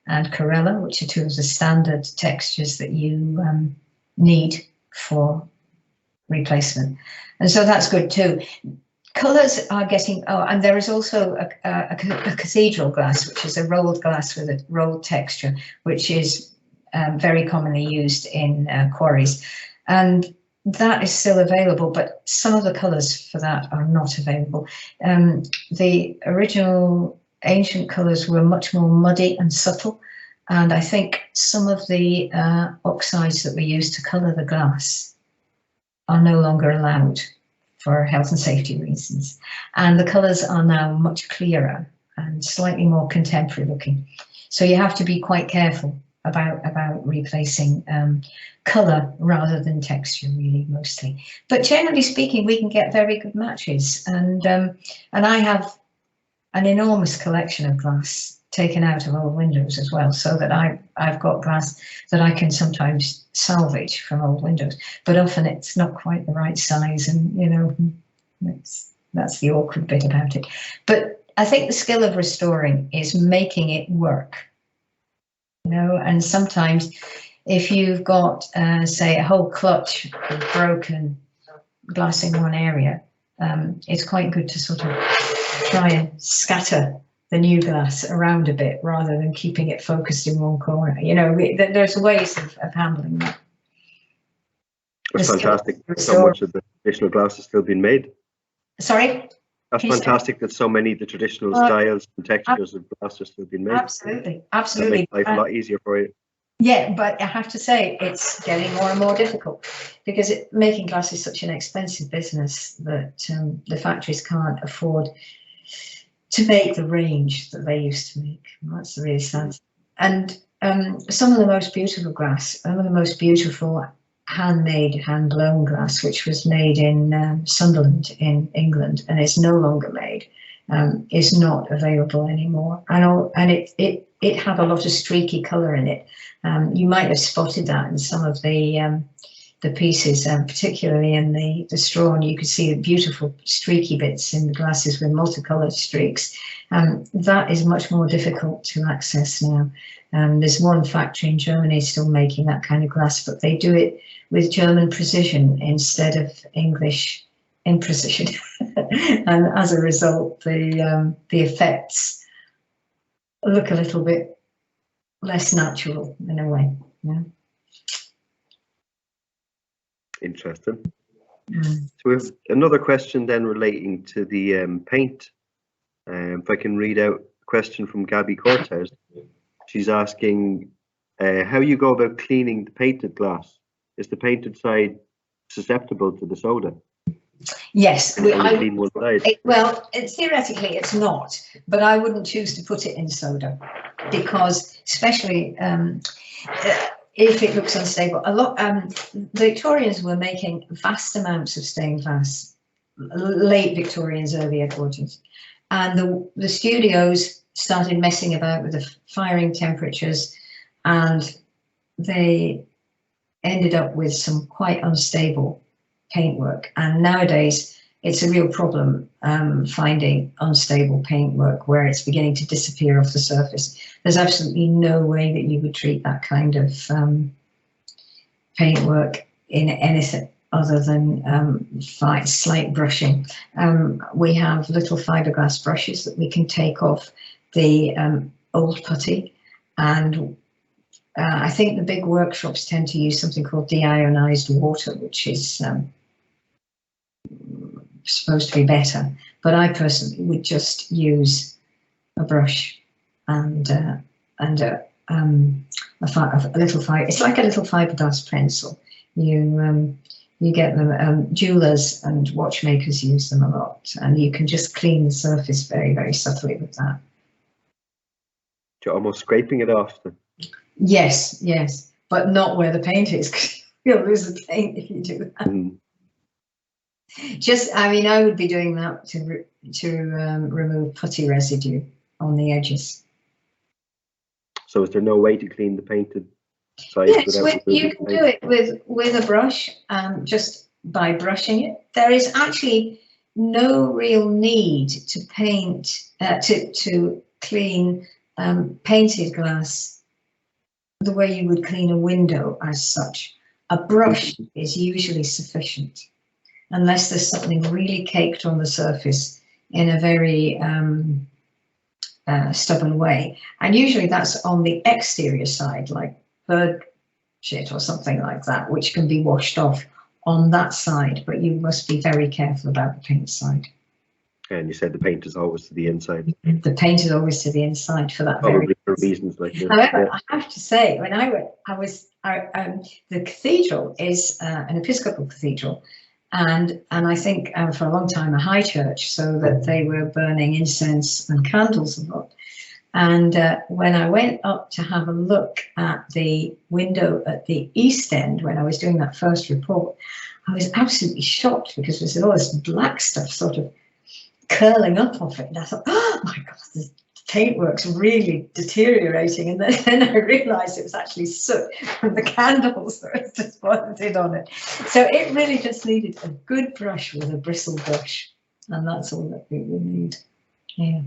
and Corella, which are two of the standard textures that you need for replacement, and so that's good too. Colours are getting, and there is also a cathedral glass, which is a rolled glass with a rolled texture, which is very commonly used in quarries, and that is still available, but some of the colours for that are not available. The original ancient colours were much more muddy and subtle, and I think some of the oxides that we use to colour the glass are no longer allowed for health and safety reasons, and the colours are now much clearer and slightly more contemporary looking. So you have to be quite careful about replacing colour rather than texture, really, mostly. But generally speaking, we can get very good matches, and I have an enormous collection of glass taken out of old windows as well, so that I've got glass that I can sometimes salvage from old windows, but often it's not quite the right size, and you know, that's the awkward bit about it. But I think the skill of restoring is making it work, you know, and sometimes if you've got say a whole clutch of broken glass in one area, it's quite good to sort of try and scatter the new glass around a bit rather than keeping it focused in one corner. You know, there's ways of handling that. It's fantastic so much of the traditional glass is still being made. Sorry? That's fantastic that so many of the traditional styles and textures of glass are still being made. Absolutely, absolutely. That makes life a lot easier for you. Yeah, but I have to say it's getting more and more difficult, because making glass is such an expensive business that the factories can't afford to make the range that they used to make. And that's really sad. And some of the most beautiful glass, some of the most beautiful handmade, hand-blown glass, which was made in Sunderland in England and is no longer made, is not available anymore. And it had a lot of streaky colour in it. You might have spotted that in some of the pieces, particularly in the straw, and you could see the beautiful streaky bits in the glasses with multicoloured streaks. That is much more difficult to access now. There's one factory in Germany still making that kind of glass, but they do it with German precision instead of English imprecision. And as a result, the effects look a little bit less natural in a way. Yeah. Interesting. So we have another question then relating to the paint. If I can read out a question from Gabby Cortez. She's asking how you go about cleaning the painted glass. Is the painted side susceptible to the soda? Yes. Clean one side. Well, theoretically it's not, but I wouldn't choose to put it in soda, because especially if it looks unstable. The Victorians were making vast amounts of stained glass, late Victorians, early Edwardians, and the studios started messing about with the firing temperatures, and they ended up with some quite unstable paintwork. And nowadays it's a real problem finding unstable paintwork where it's beginning to disappear off the surface. There's absolutely no way that you would treat that kind of paintwork in anything other than slight brushing. We have little fiberglass brushes that we can take off the old putty, and I think the big workshops tend to use something called deionized water, which is supposed to be better. But I personally would just use a brush and a little fiber. It's like a little fiberglass pencil. You get them. Jewelers and watchmakers use them a lot, and you can just clean the surface very, very subtly with that. You're almost scraping it off. Yes, yes, but not where the paint is. You'll lose the paint if you do that. Mm. Just, I mean, I would be doing that to remove putty residue on the edges. So is there no way to clean the painted side? Yes, you can do it with a brush, just by brushing it. There is actually no real need to paint, to clean painted glass the way you would clean a window as such. A brush is usually sufficient, unless there's something really caked on the surface in a very stubborn way. And usually that's on the exterior side, like bird shit or something like that, which can be washed off on that side, but you must be very careful about the paint side. And you said the paint is always to the inside. The paint is always to the inside for that. Probably for reasons like this. However, Yeah. I have to say, when the cathedral is an Episcopal cathedral, and I think for a long time a high church, so that they were burning incense and candles a lot. And when I went up to have a look at the window at the east end, when I was doing that first report, I was absolutely shocked because there's all this black stuff sort of curling up off it. And I thought, oh my God, the paintwork's really deteriorating. And then I realised it was actually soot from the candles that was deposited on it. So it really just needed a good brush with a bristle brush. And that's all that we would need. Yeah.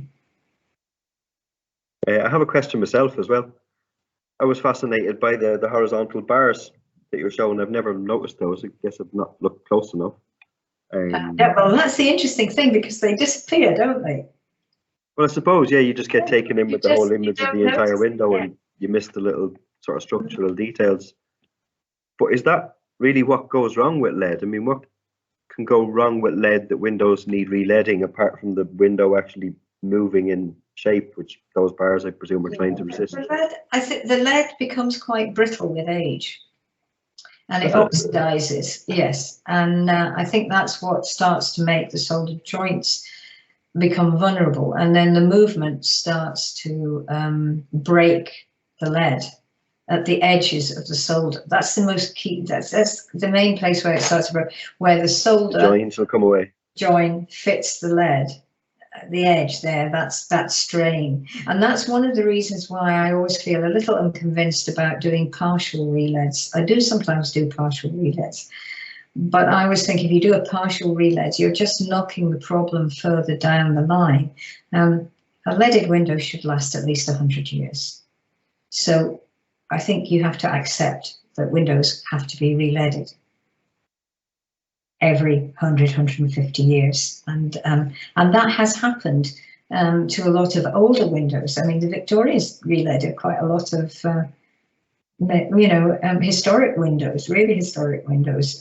I have a question myself as well. I was fascinated by the horizontal bars that you're showing. I've never noticed those. I guess I've not looked close enough. Yeah, well, that's the interesting thing, because they disappear, don't they? Well, I suppose, yeah, you just get taken in with the whole image of the entire window, yeah. and you miss the little sort of structural details. But is that really what goes wrong with lead? I mean, what can go wrong with lead that windows need re-leading, apart from the window actually moving in shape, which those bars, I presume, are trying to resist? I think the lead becomes quite brittle with age. And it oxidizes, yes. And I think that's what starts to make the soldered joints become vulnerable. And then the movement starts to break the lead at the edges of the solder. That's the most key, that's the main place where it starts to break, where the solder joins will come away. Join fits the lead. The edge there, that's that strain. And that's one of the reasons why I always feel a little unconvinced about doing partial re-leads. I do sometimes do partial re-leads, but I always think if you do a partial re-lead, you're just knocking the problem further down the line. A leaded window should last at least 100 years. So I think you have to accept that windows have to be re-leaded every 100, 150 years. And that has happened to a lot of older windows. I mean, the Victorians re-leaded quite a lot of, historic windows, really historic windows,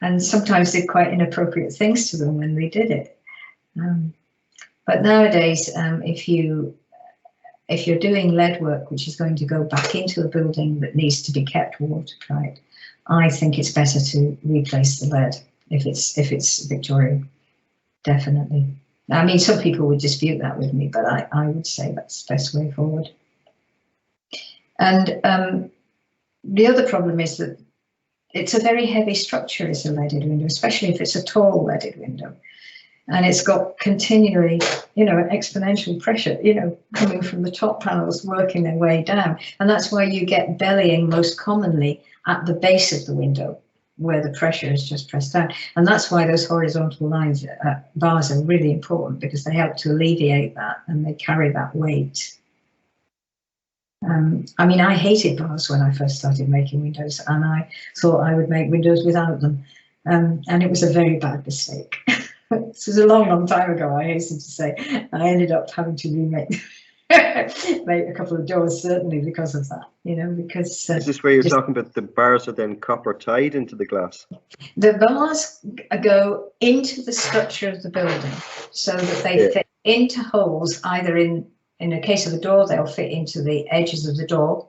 and sometimes did quite inappropriate things to them when they did it. But nowadays, if you're doing lead work, which is going to go back into a building that needs to be kept watertight, I think it's better to replace the lead if it's Victorian, definitely. I mean, some people would dispute that with me, but I would say that's the best way forward. And the other problem is that it's a very heavy structure as a leaded window, especially if it's a tall leaded window. And it's got continually, exponential pressure, coming from the top panels, working their way down. And that's why you get bellying most commonly at the base of the window, where the pressure is just pressed down. And that's why those horizontal lines, bars are really important, because they help to alleviate that and they carry that weight. I mean, I hated bars when I first started making windows, and I thought I would make windows without them. And it was a very bad mistake. This was a long, long time ago, I hasten to say. I ended up having to remake Make a couple of doors certainly because of that, you know, because Is this where you're talking about the bars are then copper tied into the glass? the bars go into the structure of the building so that they fit into holes, either in the case of a door, they'll fit into the edges of the door.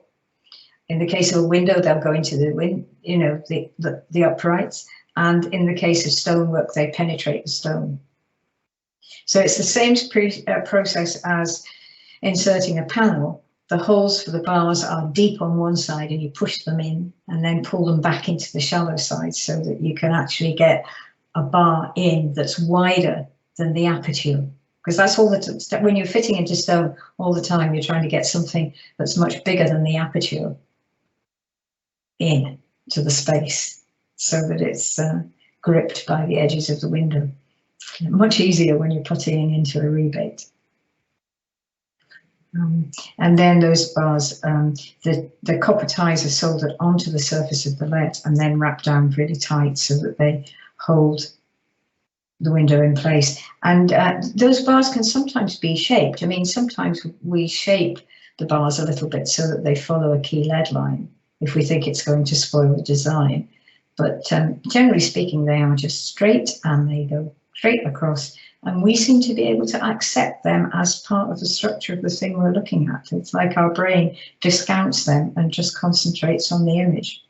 In the case of a window, they'll go into the uprights. And in the case of stonework, they penetrate the stone. So it's the same process as inserting a panel. The holes for the bars are deep on one side and you push them in and then pull them back into the shallow side so that you can actually get a bar in that's wider than the aperture. Because that's all that, when you're fitting into stone all the time, you're trying to get something that's much bigger than the aperture in to the space so that it's gripped by the edges of the window. Much easier when you're putting into a rebate. And then those bars, the copper ties are soldered onto the surface of the lead and then wrapped down really tight so that they hold the window in place. And those bars can sometimes be shaped. I mean, sometimes we shape the bars a little bit so that they follow a key lead line if we think it's going to spoil the design. But generally speaking, they are just straight and they go straight across. And we seem to be able to accept them as part of the structure of the thing we're looking at. It's like our brain discounts them and just concentrates on the image.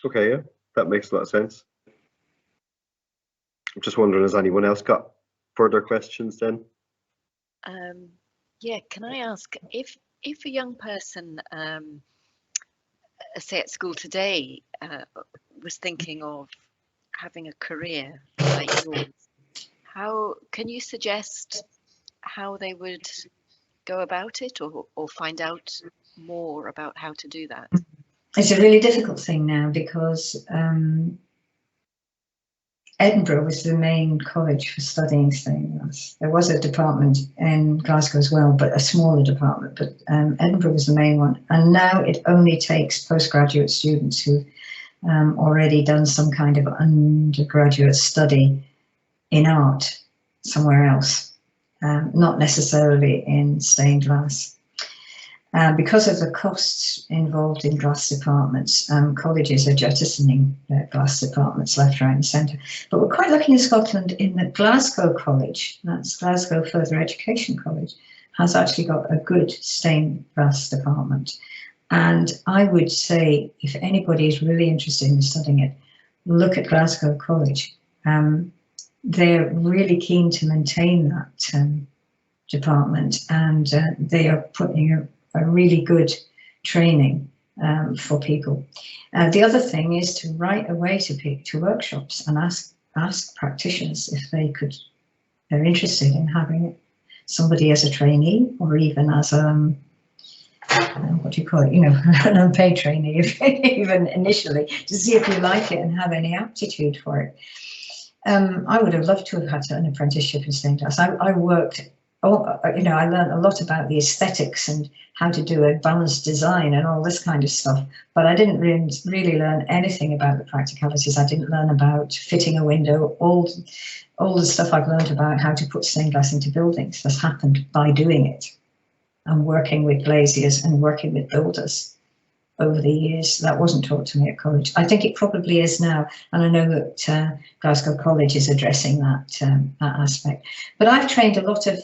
Okay, yeah, that makes a lot of sense. I'm just wondering, has anyone else got further questions then? Yeah, can I ask if a young person, say at school today, was thinking of having a career like yours, how can you suggest how they would go about it or find out more about how to do that? It's a really difficult thing now because Edinburgh was the main college for studying stained glass. There was a department in Glasgow as well, but a smaller department, but Edinburgh was the main one. And now it only takes postgraduate students who've already done some kind of undergraduate study in art somewhere else, not necessarily in stained glass. Because of the costs involved in glass departments, colleges are jettisoning their glass departments left, right and centre. But we're quite lucky in Scotland in that Glasgow College, that's Glasgow Further Education College, has actually got a good stained glass department. And I would say if anybody is really interested in studying it, look at Glasgow College. They're really keen to maintain that department, and they are putting a really good training for people. The other thing is to write away to workshops and ask practitioners if they're interested in having somebody as a trainee or even as what do you call it, an unpaid trainee, even initially, to see if you like it and have any aptitude for it. I would have loved to have had an apprenticeship in stained glass. I worked, I learned a lot about the aesthetics and how to do a balanced design and all this kind of stuff, but I didn't really learn anything about the practicalities. I didn't learn about fitting a window. All the stuff I've learned about how to put stained glass into buildings has happened by doing it and working with glaziers and working with builders over the years. That wasn't taught to me at college. I think it probably is now, and I know that Glasgow College is addressing that aspect. But I've trained a lot of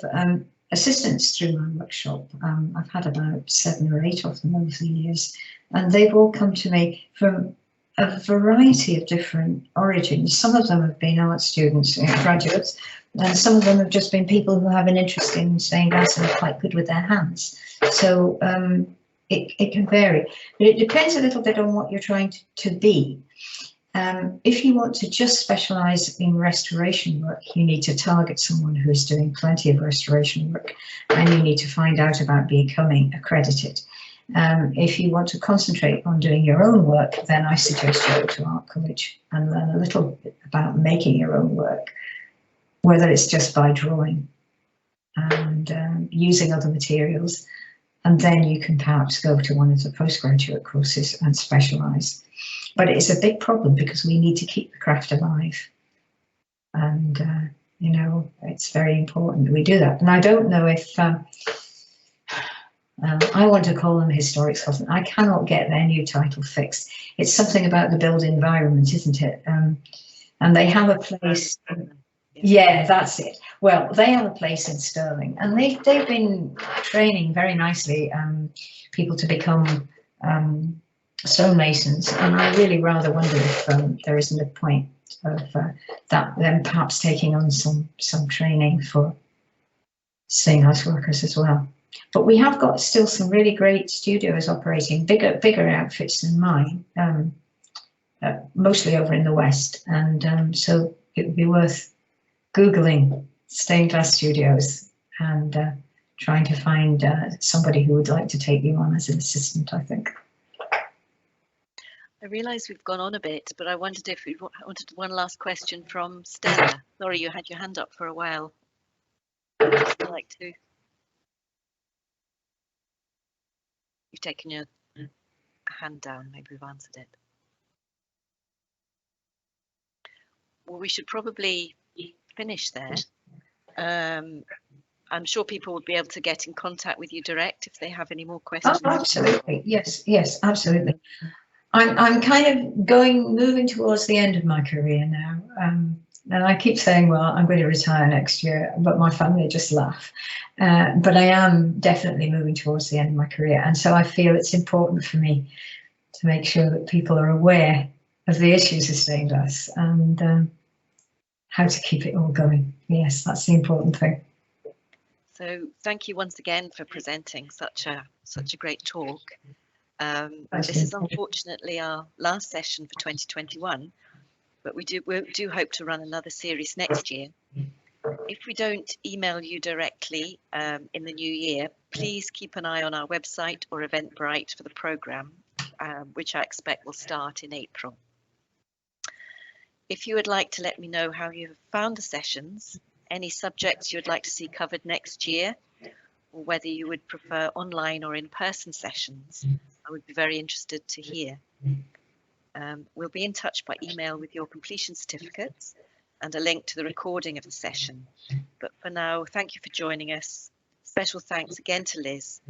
assistants through my workshop. I've had about 7 or 8 of them over the years, and they've all come to me from a variety of different origins. Some of them have been art students, graduates, and some of them have just been people who have an interest in stained glass and are quite good with their hands. So it can vary, but it depends a little bit on what you're trying to be. If you want to just specialise in restoration work, you need to target someone who is doing plenty of restoration work, and you need to find out about becoming accredited. If you want to concentrate on doing your own work, then I suggest you go to art college and learn a little bit about making your own work, whether it's just by drawing and using other materials. And then you can perhaps go to one of the postgraduate courses and specialise. But it's a big problem because we need to keep the craft alive. And You know, it's very important that we do that. And I don't know if I want to call them historic Scotland. I cannot get their new title fixed. It's something about the built environment, isn't it? And they have a place. Yeah, that's it. Well, they have a place in Stirling, and they've been training very nicely people to become stonemasons, and I really rather wonder if there isn't a point of that them perhaps taking on some training for stained glass workers as well. But we have got still some really great studios operating, bigger outfits than mine, mostly over in the West, and so it would be worth Googling stained glass studios and trying to find somebody who would like to take you on as an assistant, I think. I realise we've gone on a bit, but I wondered if we wanted one last question from Stella. Sorry, you had your hand up for a while. Would you like to? You've taken your hand down, maybe we've answered it. Well, we should probably finish there. I'm sure people would be able to get in contact with you direct if they have any more questions. Oh, absolutely, yes, absolutely. I'm kind of moving towards the end of my career now, and I keep saying, well, I'm going to retire next year, but my family just laugh. But I am definitely moving towards the end of my career, and so I feel it's important for me to make sure that people are aware of the issues of stained glass and how to keep it all going. Yes, that's the important thing. So thank you once again for presenting such a great talk. This is unfortunately our last session for 2021, but we do hope to run another series next year. If we don't email you directly in the new year, please keep an eye on our website or Eventbrite for the programme, which I expect will start in April. If you would like to let me know how you have found the sessions, any subjects you would like to see covered next year, or whether you would prefer online or in-person sessions, I would be very interested to hear. We'll be in touch by email with your completion certificates and a link to the recording of the session. But for now, thank you for joining us. Special thanks again to Liz.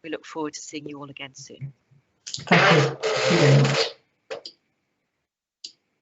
We look forward to seeing you all again soon. Thank you very much.